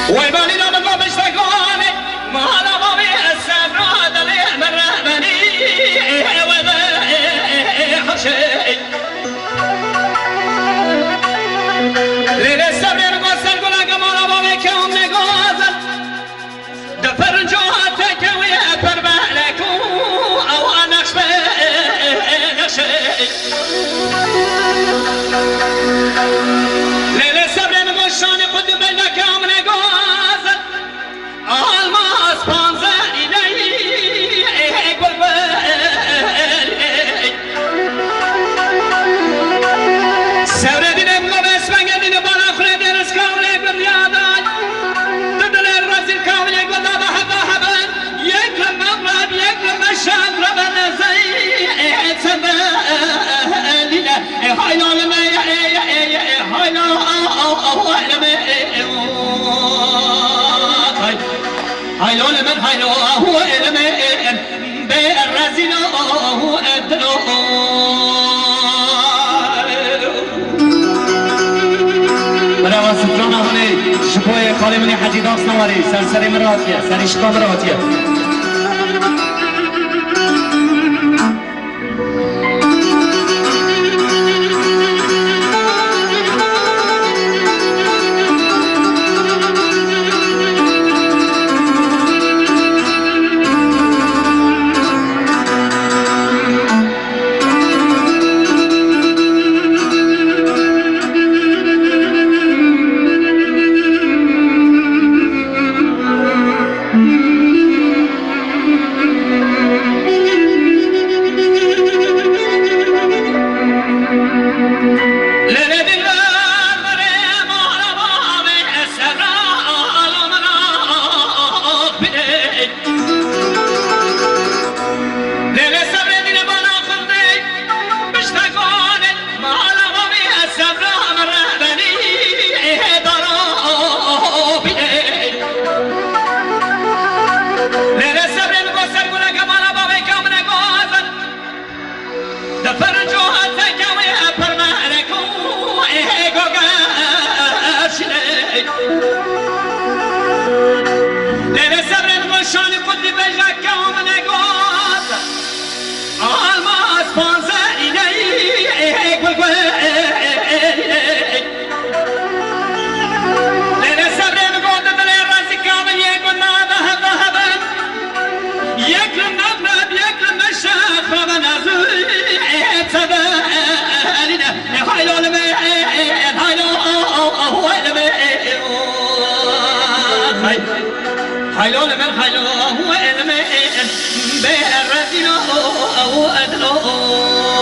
ويبالي لا بابا اشتاقوني ما لا بابي السبرة دلي من رهبني وذي حشي ليل السبر قصر قولا قمالا بابي كوم نقوزل دفر جوهتك ويأثر بالكو أو أنخش بنخشي ليل السبر مقشاني قد بينك يوم نقوزل الماس بانزل إليك والبالي سوردين ابن بسمنجدين بالا خلدين اسكاوليك بالرياضات تدل الرزيل كاوليك والله بحبا يكلم مغرب يكلم الشام ربنا زي سبالينا هاي لا لما هاي لا هاي لو لمن هاي لو هو لمن بالرزين هو أدنو برای سلطان هونی شکوی کالی منی حجی داست نواری سرسری مراتیه سری شکا مراتیه حيلون من حيلون هو المين بالرزين هو أدنو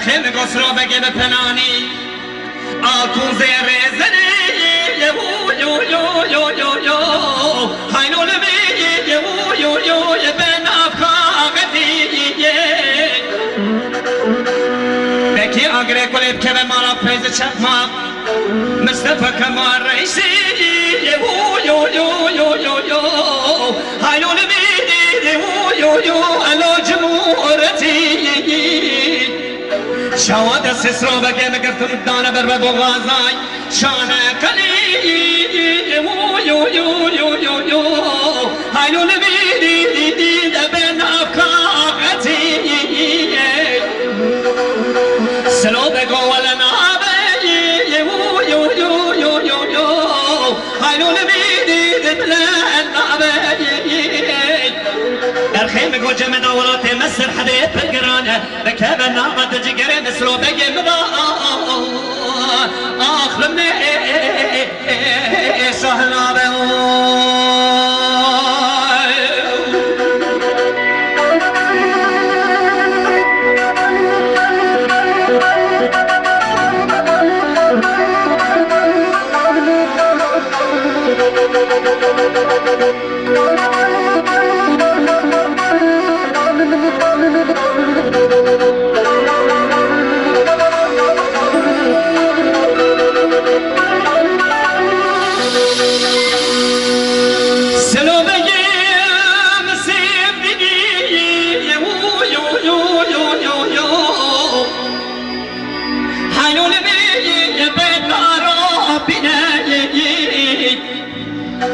خیلی قصرا بگه به پنانی آتون زیر زنی یو هینو لبی یو بن افکاغتی بکی آگره کلیب که به مالا پیز چکما مصطفى کمار رئیسی یو هینو لبی یو الو جمهورتی شواد سسرو بگه مگرتم دانه بر بغازای شانه کلی یو هایلو نبیدی دبن افکاغتی سلو بگو ولنا یو هایلو نبیدی دبلن الخيم بقو جمنا ولاتي مسر حبيب بالقرانة بكابنا ما تجي قرين سلو بقي مضاء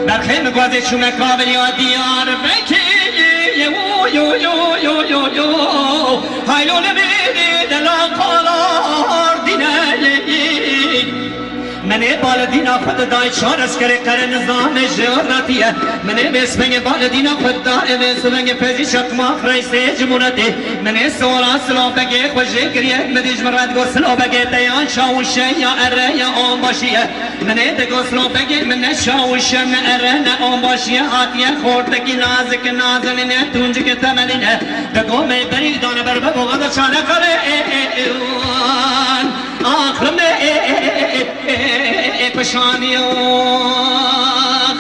برخیم گوزه شومه کابل یا دیار بکی یو یو یو یو یو یو هایلون بیدی دلا قالار دینه منه بالدینا خود دای شارس کرے کرے نظام جغرافیه منه بسمنگ بالدینا خود دای بسمنگ فزی شکماخ رئیس جمهوریت منه سوال سلام بگه خوشی کریه مدیج مرد گو سلام بگه دیان شاوشه یا اره یا آن باشیه منه دگو سلام بگه منه شاوشه نه اره نه آن باشیه آتیه خوردگی نازک نازنینه تونج که تملینه دگو می بری دانه بر بگو چانه کره آخر پشانی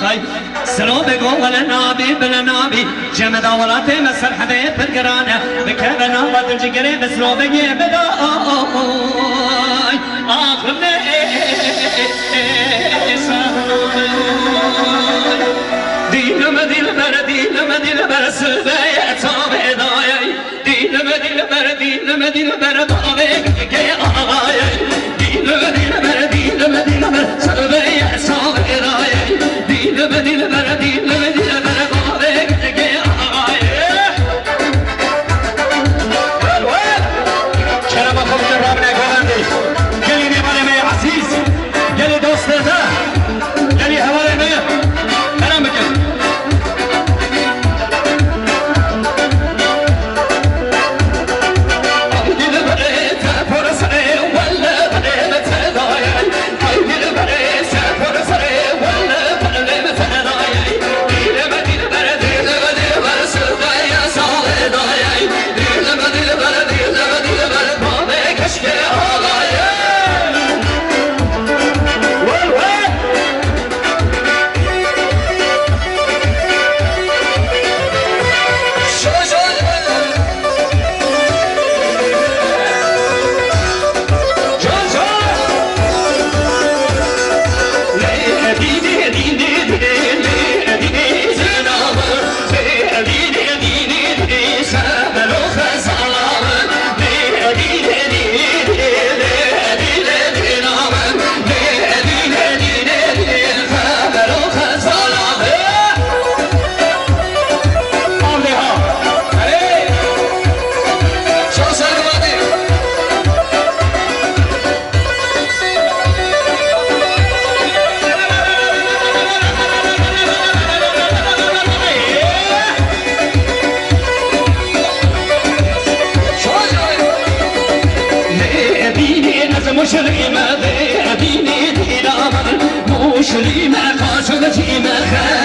خی سلو بگو ولی نابی بلا نابی جمع داولات مسر حبه پرگرانه بکه بنا و دلجگره بسلو بگی بدا آخر دینم دل بر سلبه تابه دایی دینم دل بر بابه که آقایی دینم بر سلبه تابه دایی دینم بر بابه که آقایی چرا ما خود جرام نگوندی گلی نیمانه می عزیز گلی دوست ده گلی حواله می برام بکن مشري ما قاشد ما